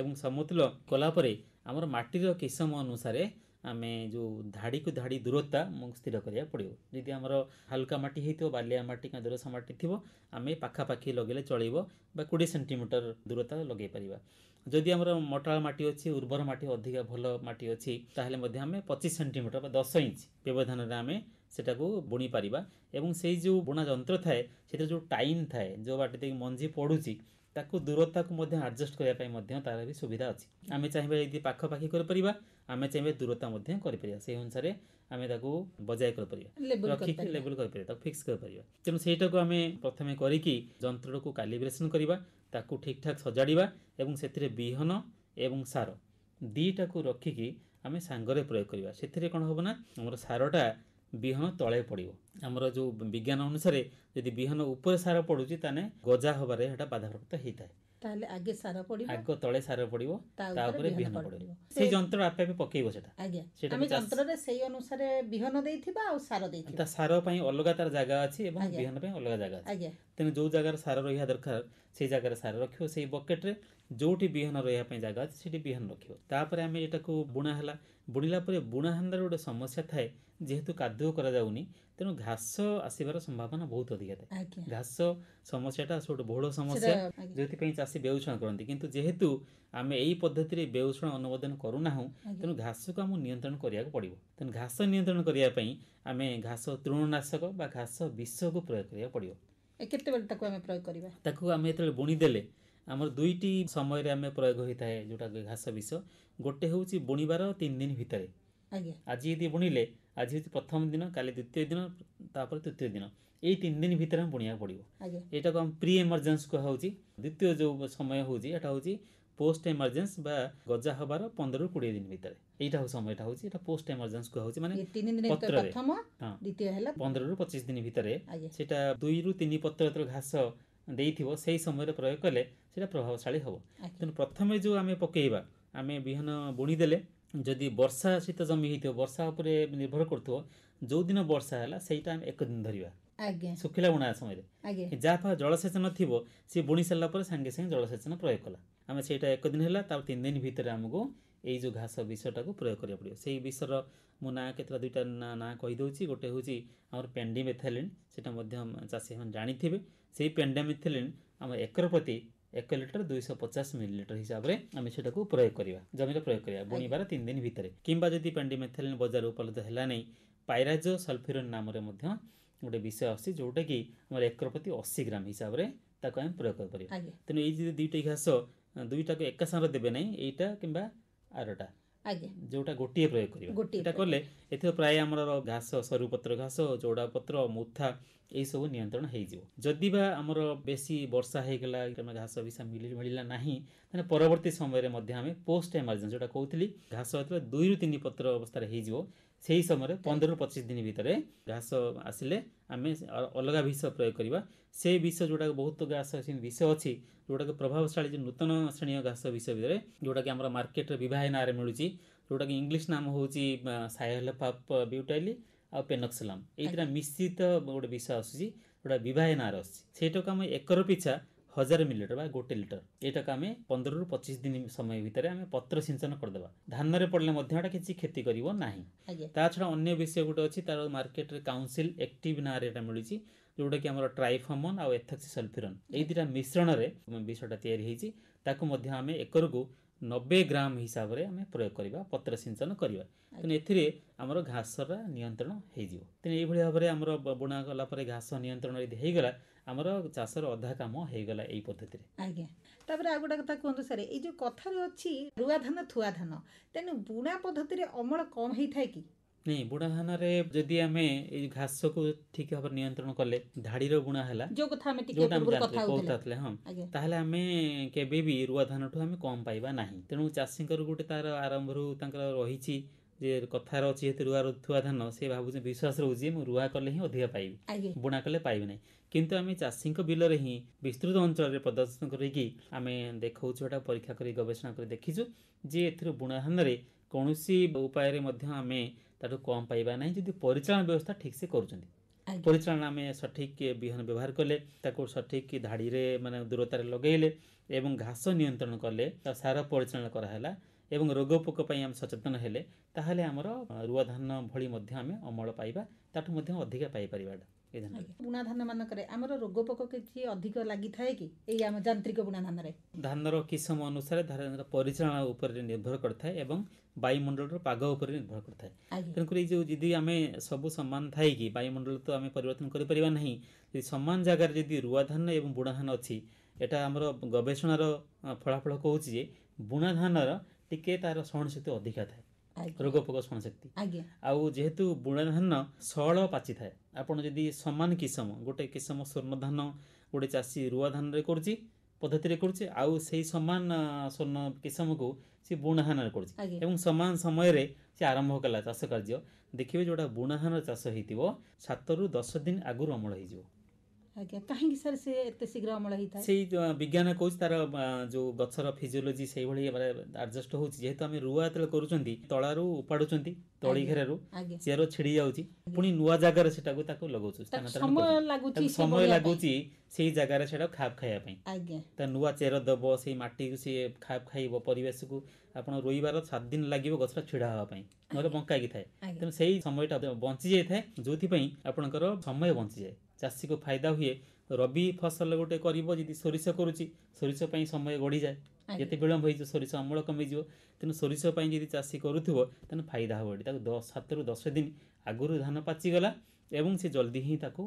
ଏବଂ ସମତୁଲ କଲା ପରେ ଆମର ମାଟିର କିସମ ଅନୁସାରେ ଆମେ ଯେଉଁ ଧାଡ଼ିକୁ ଧାଡ଼ି ଦୂରତା ସ୍ଥିର କରିବାକୁ ପଡ଼ିବ। ଯଦି ଆମର ହାଲକା ମାଟି ହେଇଥିବ, ବାଲିଆ ମାଟି କିମ୍ବା ଦୋରସା ମାଟି ଥିବ, ଆମେ ପାଖାପାଖି ଲଗେଇଲେ ଚଳିବ ବା 20 ସେଣ୍ଟିମିଟର ଦୂରତା ଲଗେଇ ପାରିବା। ଯଦି ଆମର ମଟାଳ ମାଟି ଅଛି, ଉର୍ବର ମାଟି ଅଧିକା ଭଲ ମାଟି ଅଛି, ତାହେଲେ ମଧ୍ୟ ଆମେ 25 ସେଣ୍ଟିମିଟର ବା 10 ଇଞ୍ଚ ବ୍ୟବଧାନରେ ଆମେ ସେଟାକୁ ବୁଣି ପାରିବା। ଏବଂ ସେଇ ଯେଉଁ ବୁଣା ଯନ୍ତ୍ର ଥାଏ ସେଥିରେ ଯେଉଁ ଟାଇମ୍ ଥାଏ, ଯେଉଁ ବାଟି ଦେଇକି ମଞ୍ଜି ପଡ଼ୁଛି ତାକୁ ଦୂରତାକୁ ମଧ୍ୟ ଆଡ଼ଜଷ୍ଟ କରିବା ପାଇଁ ମଧ୍ୟ ତାର ବି ସୁବିଧା ଅଛି। ଆମେ ଚାହିଁବା ଯଦି ପାଖାପାଖି କରିପାରିବା, ଆମେ ଚାହିଁବା ଦୂରତା ମଧ୍ୟ କରିପାରିବା, ସେଇ ଅନୁସାରେ ଆମେ ତାକୁ ବଜାୟ କରିପାରିବା, ରଖିକି ଲେବୁଲ୍ କରିପାରିବା, ତାକୁ ଫିକ୍ସ କରିପାରିବା। ତେଣୁ ସେଇଟାକୁ ଆମେ ପ୍ରଥମେ କରିକି ଯନ୍ତ୍ରକୁ କାଲିବ୍ରେସନ୍ କରିବା, ତାକୁ ଠିକ୍ ଠାକ୍ ସଜାଡ଼ିବା ଏବଂ ସେଥିରେ ବିହନ ଏବଂ ସାର ଦୁଇଟାକୁ ରଖିକି ଆମେ ସାଙ୍ଗରେ ପ୍ରୟୋଗ କରିବା। ସେଥିରେ କ'ଣ ହେବ ନା ଆମର ସାରଟା ବିହନ ତଳେ ପଡ଼ିବ। ଆମର ଯେଉଁ ବିଜ୍ଞାନ ଅନୁସାରେ ଯଦି ବିହନ ଉପରେ ସାର ପଡ଼ୁଛି ତାହେଲେ ଗଜା ହେବାରେ ସେଟା ବାଧାପ୍ରାପ୍ତ ହେଇଥାଏ। ତାହେଲେ ଆଗେ ସାର ପଡ଼ିବ, ଆଗ ତଳେ ସାର ପଡ଼ିବ, ତାପରେ ବିହନ ପଡ଼ିବ। ସେଇ ଯନ୍ତ୍ର ଆପେ ଆପେ ପକେଇବ ସେଟା। ଆଜ୍ଞା, ସେଟା ଆମେ ଯନ୍ତ୍ରରେ ସେଇ ଅନୁସାରେ ବିହନ ଦେଇଥିବା ଆଉ ସାର ଦେଇଥିବା। ତା ସାର ପାଇଁ ଅଲଗା ତାର ଜାଗା ଅଛି ଏବଂ ବିହନ ପାଇଁ ଅଲଗା ଜାଗା ଅଛି। ଆଜ୍ଞା, ତେଣୁ ଯେଉଁ ଜାଗାରେ ସାର ରହିବା ଦରକାର ସେଇ ଜାଗାରେ ସାର ରଖିବ, ସେଇ ବକେଟରେ ଯେଉଁଠି ବିହନ ରହିବା ପାଇଁ ଜାଗା ଅଛି ସେଠି ବିହନ ରଖିବ। ତାପରେ ଆମେ ଏଟାକୁ ବୁଣା ହେଲା, ବୁଣିଲା ପରେ ବୁଣା ହାଣ୍ଡାର ଗୋଟେ ସମସ୍ୟା ଥାଏ, ଯେହେତୁ କାଦୁଅ କରାଯାଉନି ତେଣୁ ଘାସ ଆସିବାର ସମ୍ଭାବନା ବହୁତ ଅଧିକା ଥାଏ। ଘାସ ସମସ୍ୟାଟା ସବୁଠୁ ବହୁଳ ସମସ୍ୟା, ଯେଉଁଥିପାଇଁ ଚାଷୀ ବେଉଷଣ କରନ୍ତି। କିନ୍ତୁ ଯେହେତୁ ଆମେ ଏଇ ପଦ୍ଧତିରେ ବେଉଷଣ ଅନୁମୋଦନ କରୁନାହୁଁ, ତେଣୁ ଘାସକୁ ଆମକୁ ନିୟନ୍ତ୍ରଣ କରିବାକୁ ପଡ଼ିବ। ତେଣୁ ଘାସ ନିୟନ୍ତ୍ରଣ କରିବା ପାଇଁ ଆମେ ଘାସ ତୃଣନାଶକ ବା ଘାସ ବିଷକୁ ପ୍ରୟୋଗ କରିବାକୁ ପଡ଼ିବ। କେତେବେଳେ ତାକୁ ଆମେ ପ୍ରୟୋଗ କରିବା? ତାକୁ ଆମେ ଯେତେବେଳେ ବୁଣିଦେଲେ ଆମର ଦୁଇଟି ସମୟରେ ଆମେ ପ୍ରୟୋଗ ହୋଇଥାଏ ଯେଉଁଟା ଘାସ ବିଷ। ଗୋଟେ ହେଉଛି ବୁଣିବାର 3 ଦିନ ଭିତରେ। ଆଜି ଯଦି ବୁଣିଲେ, ଆଜି ହେଉଛି ପ୍ରଥମ ଦିନ, କାଲି ଦ୍ୱିତୀୟ ଦିନ, ତାପରେ ତୃତୀୟ ଦିନ, ଏଇ 3 ଦିନ ଭିତରେ ଆମେ ବୁଣିବାକୁ ପଡ଼ିବ। ଏଇଟାକୁ ଆମେ ପ୍ରି ଏମର୍ଜେନ୍ସି କୁହାହେଉଛି। ଦ୍ୱିତୀୟ ଯେଉଁ ସମୟ ହେଉଛି ଏଟା ହେଉଛି ପୋଷ୍ଟ ଏମର୍ଜେନ୍ସି ବା ଗଜା ହେବାର 15ରୁ 20 ଦିନ ଭିତରେ। ଏଇଟା ସମୟଟା ହେଉଛି ଏଟା ପୋଷ୍ଟ ଏମର୍ଜେନ୍ସି କୁହାହେଉଛି। ମାନେ ପତ୍ରରେ 15ରୁ 25 ଦିନ ଭିତରେ ସେଇଟା 2ରୁ 3 ପତ୍ର ଯେତେବେଳେ ଘାସ ଦେଇଥିବ ସେଇ ସମୟରେ ପ୍ରୟୋଗ କଲେ ସେଇଟା ପ୍ରଭାବଶାଳୀ ହେବ। ତେଣୁ ପ୍ରଥମେ ଯେଉଁ ଆମେ ପକେଇବା, ଆମେ ବିହନ ବୁଣିଦେଲେ ଯଦି ବର୍ଷା ଶୀତ ଜମି ହେଇଥିବ, ବର୍ଷା ଉପରେ ନିର୍ଭର କରୁଥିବ, ଯେଉଁଦିନ ବର୍ଷା ହେଲା ସେଇଟା ଆମେ 1 ଦିନ ଧରିବା ଶୁଖିଲା ବୁଣା ସମୟରେ। ଯାହା ଫଳରେ ଜଳସେଚନ ଥିବ ସେ ବୁଣି ସାରିଲା ପରେ ସାଙ୍ଗେ ସାଙ୍ଗେ ଜଳସେଚନ ପ୍ରୟୋଗ କଲା, ଆମେ ସେଇଟା 1 ଦିନ ହେଲା, ତାପରେ 3 ଦିନ ଭିତରେ ଆମକୁ ଏଇ ଯେଉଁ ଘାସ ବିଷଟାକୁ ପ୍ରୟୋଗ କରିବାକୁ ପଡ଼ିବ। ସେଇ ବିଷର ମୁଁ ନାଁ କେତେଟା ଦୁଇଟା ନାଁ କହିଦେଉଛି। ଗୋଟେ ହେଉଛି ଆମର ପେଣ୍ଡିମେଥାଲିନ୍, ସେଇଟା ମଧ୍ୟ ଚାଷୀମାନେ ଜାଣିଥିବେ। ସେଇ ପେଣ୍ଡିମେଥାଲିନ୍ ଆମର ଏକର ପ୍ରତି 1 ଲିଟର 250 ମିଲିଲିଟର ହିସାବରେ ଆମେ ସେଟାକୁ ପ୍ରୟୋଗ କରିବା, ଜମିରେ ପ୍ରୟୋଗ କରିବା ବୁଣିବାର 3 ଦିନ ଭିତରେ। କିମ୍ବା ଯଦି ପେଣ୍ଡିମେଥାଲିନ୍ ବଜାରରେ ଉପଲବ୍ଧ ହେଲା ନାହିଁ, ପାଇରାଜୋ ସଲଫ୍ୟୁରିନ୍ ନାମରେ ମଧ୍ୟ ଗୋଟେ ବିଷୟ ଆସୁଛି, ଯେଉଁଟାକି ଆମର ଏକର ପ୍ରତି 80 ଗ୍ରାମ ହିସାବରେ ତାକୁ ଆମେ ପ୍ରୟୋଗ କରିପାରିବା। ତେଣୁ ଏଇ ଯଦି ଦୁଇଟି ଘାସ ଦୁଇଟାକୁ ଏକା ସାଙ୍ଗରେ ଦେବେ ନାହିଁ, ଏଇଟା କିମ୍ବା ଆରଟା, ଯେଉଁଟା ଗୋଟିଏ ପ୍ରୟୋଗ କରିବା। ଏଇଟା କଲେ ଏଥିରେ ପ୍ରାୟ ଆମର ଘାସ, ସରୁ ପତ୍ର ଘାସ, ଚଉଡ଼ା ପତ୍ର, ମୁଥା ଏଇସବୁ ନିୟନ୍ତ୍ରଣ ହେଇଯିବ। ଯଦି ବା ଆମର ବେଶୀ ବର୍ଷା ହେଇଗଲା, ଘାସ ବିଷା ମିଳିଲା ନାହିଁ, ତାହେଲେ ପରବର୍ତ୍ତୀ ସମୟରେ ମଧ୍ୟ ଆମେ ପୋଷ୍ଟ ଏମର୍ଜେନ୍ସି ଯେଉଁଟା କହୁଥିଲି, ଘାସ ଯେତେବେଳେ 2ରୁ 3 ପତ୍ର ଅବସ୍ଥାରେ ହେଇଯିବ ସେହି ସମୟରେ 15ରୁ 25 ଦିନ ଭିତରେ ଘାସ ଆସିଲେ ଆମେ ଅଲଗା ବିଷ ପ୍ରୟୋଗ କରିବା। ସେ ବିଷ ଯେଉଁଟାକି ବହୁତ ଘାସ ବିଷ ଅଛି, ଯେଉଁଟାକି ପ୍ରଭାବଶାଳୀ ଯେଉଁ ନୂତନ ଶ୍ରେଣୀୟ ଘାସ ବିଷ ଭିତରେ ଯେଉଁଟାକି ଆମର ମାର୍କେଟରେ ବିବାହ ନାଁରେ ମିଳୁଛି, ଯେଉଁଟାକି ଇଂଲିଶ ନାମ ହେଉଛି ସାଇଲୋଫାପ୍ ବ୍ୟୁଟାଇଲ୍ ଆଉ ପେନକ୍ସଲାମ୍। ଏଇଥିରେ ମିଶ୍ରିତ ଗୋଟେ ବିଷ ଆସୁଛି ଯେଉଁଟା ବିବାହ ନାଁରେ ଆସୁଛି। ସେଇଟାକୁ ଆମେ ଏକର ପିଛା 1000 ମିଲିଲିଟର ବା 1 ଲିଟର, ଏଇଟାକୁ ଆମେ 15ରୁ 25 ଦିନ ସମୟ ଭିତରେ ଆମେ ପତ୍ର ସିଞ୍ଚନ କରିଦେବା। ଧାନରେ ପଡ଼ିଲେ ମଧ୍ୟ ଏଟା କିଛି କ୍ଷତି କରିବ ନାହିଁ। ତା ଛଡ଼ା ଅନ୍ୟ ବିଷୟ ଗୋଟେ ଅଛି, ତାର ମାର୍କେଟରେ କାଉନସିଲ୍ ଆକ୍ଟିଭ୍ ନାଁରେ ଏଟା ମିଳୁଛି, ଯେଉଁଟାକି ଆମର ଟ୍ରାଇଫମନ୍ ଆଉ ଏଥକ୍ସିସଲଫ୍ୟୁରନ୍ ଏଇ ଦୁଇଟା ମିଶ୍ରଣରେ ବିଷଟା ତିଆରି ହେଇଛି। ତାକୁ ମଧ୍ୟ ଆମେ ଏକରକୁ 90 ଗ୍ରାମ ହିସାବରେ ଆମେ ପ୍ରୟୋଗ କରିବା, ପତ୍ର ସିଞ୍ଚନ କରିବା। ତେଣୁ ଏଥିରେ ଆମର ଘାସର ନିୟନ୍ତ୍ରଣ ହେଇଯିବ। ତେଣୁ ଏଇଭଳି ଭାବରେ ଆମର ବୁଣା ଗଲା ପରେ ଘାସ ନିୟନ୍ତ୍ରଣ ଯଦି ହେଇଗଲା, ଆମର ଚାଷର ଅଧା କାମ ହେଇଗଲା ଏଇ ପଦ୍ଧତିରେ। ତାପରେ ଆଉ ଗୋଟେ କଥା କୁହନ୍ତୁ ସାର୍, ଏଇ ଯେଉଁ କଥାରେ ଅଛି ରୁଆ ଧାନ ଥୁଆ ଧାନ, ତେଣୁ ବୁଣା ପଦ୍ଧତିରେ ଅମଳ କମ୍ ହେଇଥାଏ କି? ନାଇଁ, ବୁଣା ଧାନରେ ଯଦି ଆମେ ଏଇ ଘାସକୁ ଠିକ୍ ଭାବରେ ନିୟନ୍ତ୍ରଣ କଲେ, ଧାଡ଼ିର ବୁଣା ହେଲା, ଯୋଉଟା ଆମେ କହୁଥିଲେ, ହଁ, ତାହେଲେ ଆମେ କେବେ ବି ରୁଆ ଧାନଠୁ ଆମେ କମ୍ ପାଇବା ନାହିଁ। ତେଣୁ ଚାଷୀଙ୍କର ଗୋଟେ ତାର ଆରମ୍ଭରୁ ତାଙ୍କର ରହିଛି ଯେ କଥାର ଅଛି ଯେହେତୁ ରୁଆ ରୁଥୁଆ ଧାନ ସେ ଭାବୁଛି ବିଶ୍ୱାସ ରହୁଛି ମୁଁ ରୁଆ କଲେ ହିଁ ଅଧିକା ପାଇବି, ଆଜ୍ଞା ବୁଣା କଲେ ପାଇବି ନାହିଁ। କିନ୍ତୁ ଆମେ ଚାଷୀଙ୍କ ବିଲରେ ହିଁ ବିସ୍ତୃତ ଅଞ୍ଚଳରେ ପ୍ରଦର୍ଶନ କରିକି ଆମେ ଦେଖାଉଛୁ, ଏଟା ପରୀକ୍ଷା କରି ଗବେଷଣା କରି ଦେଖିଛୁ ଯେ ଏଥିରୁ ବୁଣା ଧାନରେ କୌଣସି ଉପାୟରେ ମଧ୍ୟ ଆମେ ତାଠୁ କମ୍ ପାଇବା ନାହିଁ ଯଦି ପରିଚାଳନା ବ୍ୟବସ୍ଥା ଠିକ୍ ସେ କରୁଛନ୍ତି। ଆଜ୍ଞା ପରିଚାଳନା ଆମେ ସଠିକ୍ ବିହନ ବ୍ୟବହାର କଲେ, ତାକୁ ସଠିକ୍ ଧାଡ଼ିରେ ମାନେ ଦୂରତାରେ ଲଗାଇଲେ ଏବଂ ଘାସ ନିୟନ୍ତ୍ରଣ କଲେ, ତା ସାର ପରିଚାଳନା କରାହେଲା ଏବଂ ରୋଗ ପୋକ ପାଇଁ ଆମେ ସଚେତନ ହେଲେ, ତାହେଲେ ଆମର ରୁଆ ଧାନ ଭଳି ମଧ୍ୟ ଆମେ ଅମଳ ପାଇବା, ତାଠୁ ମଧ୍ୟ ଅଧିକା ପାଇପାରିବା ଏ ଧାନରେ। ଆଜ୍ଞା। ବୁଣା ଧାନ ମାନଙ୍କରେ ଆମର ରୋଗ ପୋକ କିଛି ଅଧିକ ଲାଗିଥାଏ କି ଏଇ ଆମ ଯାନ୍ତ୍ରିକ ବୁଣା ଧାନରେ? ଧାନର କିସମ ଅନୁସାରେ ଧାନର ପରିଚାଳନା ଉପରେ ନିର୍ଭର କରିଥାଏ ଏବଂ ବାୟୁମଣ୍ଡଳର ପାଗ ଉପରେ ନିର୍ଭର କରିଥାଏ। ଆଜ୍ଞା ତେଣୁକରି ଏଇ ଯେଉଁ ଯଦି ଆମେ ସବୁ ସମାନ ଥାଇକି ବାୟୁମଣ୍ଡଳ ତ ଆମେ ପରିବର୍ତ୍ତନ କରିପାରିବା ନାହିଁ, ଯଦି ସମାନ ଜାଗାରେ ଯଦି ରୁଆ ଧାନ ଏବଂ ବୁଣା ଧାନ ଅଛି, ଏଟା ଆମର ଗବେଷଣାର ଫଳାଫଳ କହୁଛି ଯେ ବୁଣା ଧାନର ଟିକେ ତାର ସହନଶକ୍ତି ଅଧିକା ଥାଏ, ଆଜ୍ଞା ରୋଗ ପୋକ ସହନଶକ୍ତି। ଆଜ୍ଞା ଆଉ ଯେହେତୁ ବୁଣା ଧାନ ସଅଳ ପାଚିଥାଏ, ଆପଣ ଯଦି ସମାନ କିସମ ଗୋଟେ କିସମ ସ୍ୱର୍ଣ୍ଣ ଧାନ ଗୋଟେ ଚାଷୀ ରୁଆ ଧାନରେ କରୁଛି ପଦ୍ଧତିରେ କରୁଛି, ଆଉ ସେଇ ସମାନ ସ୍ୱର୍ଣ୍ଣ କିସମକୁ ସେ ବୁଣା ଧାନରେ କରୁଛି ଆଜ୍ଞା ଏବଂ ସମାନ ସମୟରେ ସେ ଆରମ୍ଭ କଲା ଚାଷ କାର୍ଯ୍ୟ, ଦେଖିବେ ଯୋଉଟା ବୁଣା ଧାନ ଚାଷ ହେଇଥିବ 7ରୁ 10 ଦିନ ଆଗରୁ ଅମଳ ହେଇଯିବ। ଆଜ୍ଞା କାହିଁକି ସାର୍ ସେ ଏତେ ଶୀଘ୍ର ଅମଳ ହେଇଥାଏ? ସେଇ ବିଜ୍ଞାନ କହୁଛି ତାର ଯୋଉ ଗଛର ଫିଜିଓଲୋଜି ସେଇଭଳି ଆଡଜଷ୍ଟ ହଉଛି। ଯେହେତୁ ଆମେ ରୁଆ ଯେତେବେଳେ କରୁଛନ୍ତି ତଳାରୁ ଉପାଡୁଛନ୍ତି, ତଳି ଆଜ୍ଞା ଘେରାରୁ ଆଜ୍ଞା ଚେର ଛିଡି ଯାଉଛି, ପୁଣି ନୂଆ ଜାଗାରେ ସେଟାକୁ ତାକୁ ଲଗାଉଛୁ, ତାକୁ ସ୍ଥାନାନ୍ତରଣ ସମୟ କରୁଛୁ। ଲାଗୁଛି ତାକୁ ସେ ସମୟ ବଢିବା ଲାଗୁଛି ସେଇ ଜାଗାରେ ସେଟା ଖାପ ଖାଇବା ପାଇଁ। ଆଜ୍ଞା ତା ନୂଆ ଚେର ଦେବ, ସେଇ ମାଟିକୁ ସିଏ ଖାପ ଖାଇବ, ପରିବେଶକୁ ଆପଣ ରୋଇବାର 7 ଦିନ ଲାଗିବ ଗଛଟା ଛିଡ଼ା ହେବା ପାଇଁ, ନହେଲେ ବଙ୍କାଇକି ଥାଏ। ଆଜ୍ଞା ତେଣୁ ସେଇ ସମୟଟା ବଞ୍ଚି ଯାଇଥାଏ, ଯୋଉଥିପାଇଁ ଆପଣଙ୍କର ସମୟ ବଞ୍ଚିଯାଏ, ଚାଷୀକୁ ଫାଇଦା ହୁଏ। ରବି ଫସଲ ଗୋଟେ କରିବ ଯଦି ସୋରିଷ କରୁଛି, ସୋରିଷ ପାଇଁ ସମୟ ଗଡ଼ିଯାଏ, ଯେତେ ବିଳମ୍ବ ହେଇଯିବ ସୋରିଷ ଅମଳ କମିଯିବ। ତେଣୁ ସୋରିଷ ପାଇଁ ଯଦି ଚାଷୀ କରୁଥିବ ତାହେଲେ ଫାଇଦା ହେବ ଏଠି, ତାକୁ 7ରୁ 10 ଦିନ ଆଗରୁ ଧାନ ପାଚିଗଲା ଏବଂ ସେ ଜଲ୍ଦି ହିଁ ତାକୁ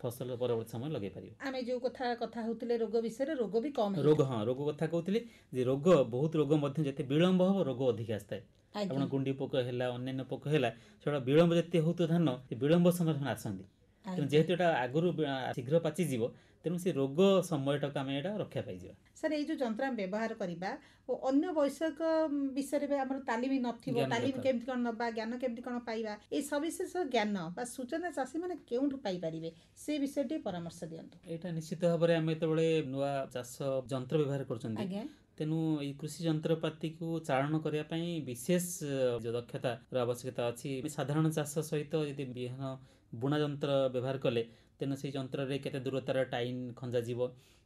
ଫସଲ ପରବର୍ତ୍ତୀ ସମୟ ଲଗେଇ ପାରିବ। ଆମେ ଯୋଉ କଥା ହଉଥିଲେ ରୋଗ ବିଷୟରେ, ରୋଗ ବି କମ ରୋଗ, ହଁ ରୋଗ କଥା କହୁଥିଲି ଯେ ରୋଗ ବହୁତ ରୋଗ ମଧ୍ୟ ଯେତେ ବିଳମ୍ବ ହେବ ରୋଗ ଅଧିକା ଆସିଥାଏ। ଆଜ୍ଞା ଆପଣ ଗୁଣ୍ଡି ପୋକ ହେଲା, ଅନ୍ୟାନ୍ୟ ପୋକ ହେଲା, ସେଟା ବିଳମ୍ବ ଯେତେ ହେଉଥିବ ଧାନ ବିଳମ୍ବ ସମୟରେ ସେମାନେ ଆସନ୍ତି। ତେଣୁ ଯେହେତୁ ଏଟା ଆଗରୁ ଶୀଘ୍ର ପାଚିଯିବ, ତେଣୁ ସେ ରୋଗ ସମୟଟାକୁ ଆମେ ଏଟା ରକ୍ଷା ପାଇଯିବା। ସାର୍ ଏଇ ଯୋଉ ଯନ୍ତ୍ର ଆମେ ବ୍ୟବହାର କରିବା ଓ ଅନ୍ୟ ବୈଷୟିକ ବିଷୟରେ ବି ଆମର ତାଲିମ ନଥିବ, ଜ୍ଞାନ ତାଲିମ ଦରକାର। କେମିତି କଣ ନବା, ଜ୍ଞାନ କେମିତି କଣ ପାଇବା, এই ସବିଶେଷ ଜ୍ଞାନ ବା ସୂଚନା ଚାଷୀ ମାନେ କେଉଁଠୁ ପାଇପାରିବେ ସେ ବିଷୟରେ ଟିକେ ପରାମର୍ଶ ଦିଅନ୍ତୁ। ଏଇଟା ନିଶ୍ଚିତ ଭାବରେ ଆମେ ଯେତେବେଳେ ନୂଆ ଚାଷ ଯନ୍ତ୍ର ବ୍ୟବହାର କରୁଛନ୍ତି, ଆଜ୍ଞା ତେଣୁ ଏଇ କୃଷି ଯନ୍ତ୍ରପାତିକୁ ଚାଳନ କରିବା ପାଇଁ ବିଶେଷ ଯୋଉ ଦକ୍ଷତାର ଆବଶ୍ୟକତା ଅଛି। ସାଧାରଣ ଚାଷ ସହିତ ଯଦି ବିହନ ବୁଣା ଯନ୍ତ୍ର ବ୍ୟବହାର କଲେ, ତେଣୁ ସେଇ ଯନ୍ତ୍ରରେ କେତେ ଦୂରତାର ଟାଇନ୍ ଖଞ୍ଜାଯିବ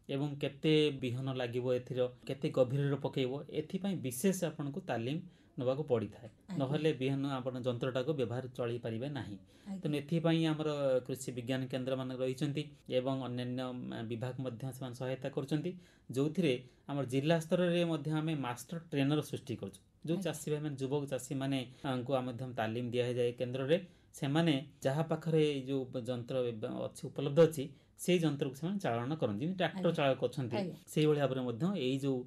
ଏବଂ କେତେ ବିହନ ଲାଗିବ, ଏଥିର କେତେ ଗଭୀରରେ ପକେଇବ, ଏଥିପାଇଁ ବିଶେଷ ଆପଣଙ୍କୁ ତାଲିମ ନେବାକୁ ପଡ଼ିଥାଏ, ନହେଲେ ବିହନ ଆପଣ ଯନ୍ତ୍ରଟାକୁ ବ୍ୟବହାର ଚଳେଇ ପାରିବେ ନାହିଁ। ତେଣୁ ଏଥିପାଇଁ ଆମର କୃଷି ବିଜ୍ଞାନ କେନ୍ଦ୍ର ମାନ ରହିଛନ୍ତି ଏବଂ ଅନ୍ୟାନ୍ୟ ବିଭାଗ ମଧ୍ୟ ସେମାନେ ସହାୟତା କରୁଛନ୍ତି, ଯୋଉଥିରେ ଆମର ଜିଲ୍ଲା ସ୍ତରରେ ମଧ୍ୟ ଆମେ ମାଷ୍ଟର ଟ୍ରେନର ସୃଷ୍ଟି କରୁଛୁ। ଯେଉଁ ଚାଷୀ ଭାଇମାନେ, ଯୁବକ ଚାଷୀମାନେ ଙ୍କୁ ମଧ୍ୟ ତାଲିମ ଦିଆଯାଏ କେନ୍ଦ୍ରରେ, ସେମାନେ ଯାହା ପାଖରେ ଏଇ ଯେଉଁ ଯନ୍ତ୍ର ଅଛି ଉପଲବ୍ଧ ଅଛି ସେଇ ଯନ୍ତ୍ରକୁ ସେମାନେ ଚାଳନ କରନ୍ତି, ଯେମିତି ଟ୍ରାକ୍ଟର ଚାଳକ ଅଛନ୍ତି ସେଇଭଳି ଭାବରେ ମଧ୍ୟ ଏଇ ଯେଉଁ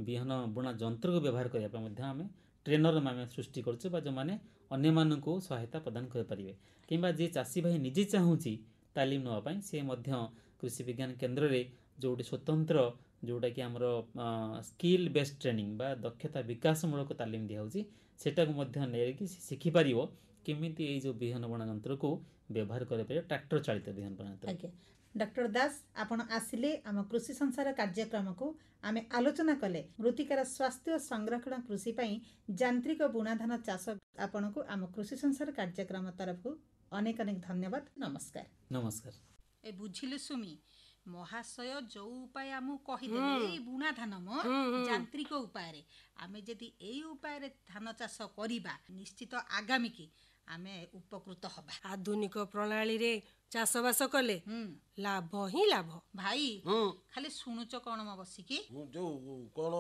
ବିହନ ବୁଣା ଯନ୍ତ୍ରକୁ ବ୍ୟବହାର କରିବା ପାଇଁ ମଧ୍ୟ ଆମେ ଟ୍ରେନର ଆମେ ସୃଷ୍ଟି କରୁଛୁ, ବା ଯେଉଁମାନେ ଅନ୍ୟମାନଙ୍କୁ ସହାୟତା ପ୍ରଦାନ କରିପାରିବେ। କିମ୍ବା ଯିଏ ଚାଷୀ ଭାଇ ନିଜେ ଚାହୁଁଛି ତାଲିମ ନେବା ପାଇଁ, ସେ ମଧ୍ୟ କୃଷି ବିଜ୍ଞାନ କେନ୍ଦ୍ରରେ ଯେଉଁଠି ସ୍ୱତନ୍ତ୍ର ଯେଉଁଟାକି ଆମର ସ୍କିଲ୍ ବେସ୍ଡ ଟ୍ରେନିଂ ବା ଦକ୍ଷତା ବିକାଶମୂଳକ ତାଲିମ ଦିଆହେଉଛି, ସେଟାକୁ ମଧ୍ୟ ନେଇକି ଶିଖିପାରିବ କେମିତି ଏଇ ଯେଉଁ ବିହନ ବୁଣା ଯନ୍ତ୍ରକୁ ବ୍ୟବହାର କରିପାରିବ, ଟ୍ରାକ୍ଟର ଚାଳିତ ବିହନ ବୁଣା ଯନ୍ତ୍ର। ଆଜ୍ଞା ଡକ୍ଟର ଦାସ, ଆପଣ ଆସିଲେ ଆମ କୃଷି ସଂସାର କାର୍ଯ୍ୟକ୍ରମକୁ ଆମେ ଆଲୋଚନା କଲେ ମୃତ୍ତିକାର ସ୍ୱାସ୍ଥ୍ୟ ସଂରକ୍ଷଣ କୃଷି ପାଇଁ ଯାନ୍ତ୍ରିକ ବୁଣାଧାନ ଚାଷ। ଆପଣଙ୍କୁ ଆମ କୃଷି ସଂସାର କାର୍ଯ୍ୟକ୍ରମ ତରଫରୁ ଅନେକ ଅନେକ ଧନ୍ୟବାଦ। ନମସ୍କାର। ନମସ୍କାର। ଏ ବୁଝିଲେ ସୁମି ମହାଶୟ ଯୋଉ ଉପାୟ ଆମକୁ କହିଦେଲେ ଏଇ ବୁଣା ଧାନ ଯାନ୍ତ୍ରିକ ଉପାୟରେ, ଆମେ ଯଦି ଏଇ ଉପାୟରେ ଧାନ ଚାଷ କରିବା ନିଶ୍ଚିତ ଆଗାମୀକି ଆମେ ଉପକୃତ ହବା। ଆଧୁନିକ ପ୍ରଣାଳୀରେ ଚାଷବାସ କଲେ ଲାଭ ହିଁ ଲାଭ। ଭାଇ ଖାଲି ଶୁଣୁଛ କଣ ମ ବସିକି? ଯୋଉ କଣ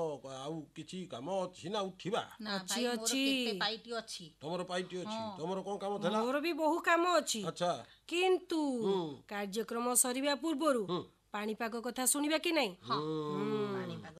ଆଉ କିଛି କାମ ଅଛି ନା ଉଠିବା? ନା ଭାଇ ମୋର କେତେ ପାଇଟି ଅଛି। ତମର ପାଇଟି ଅଛି? ତମର କଣ କାମ ଥିଲା? ମୋର ବି ବହୁ କାମ ଅଛି। ଆଚ୍ଛା, କିନ୍ତୁ କାର୍ଯ୍ୟକ୍ରମ ସରିବା ପୂର୍ବରୁ ପାଣିପାଗ କଥା ଶୁଣିବା କି ନାହିଁ? ପାଣିପାଗ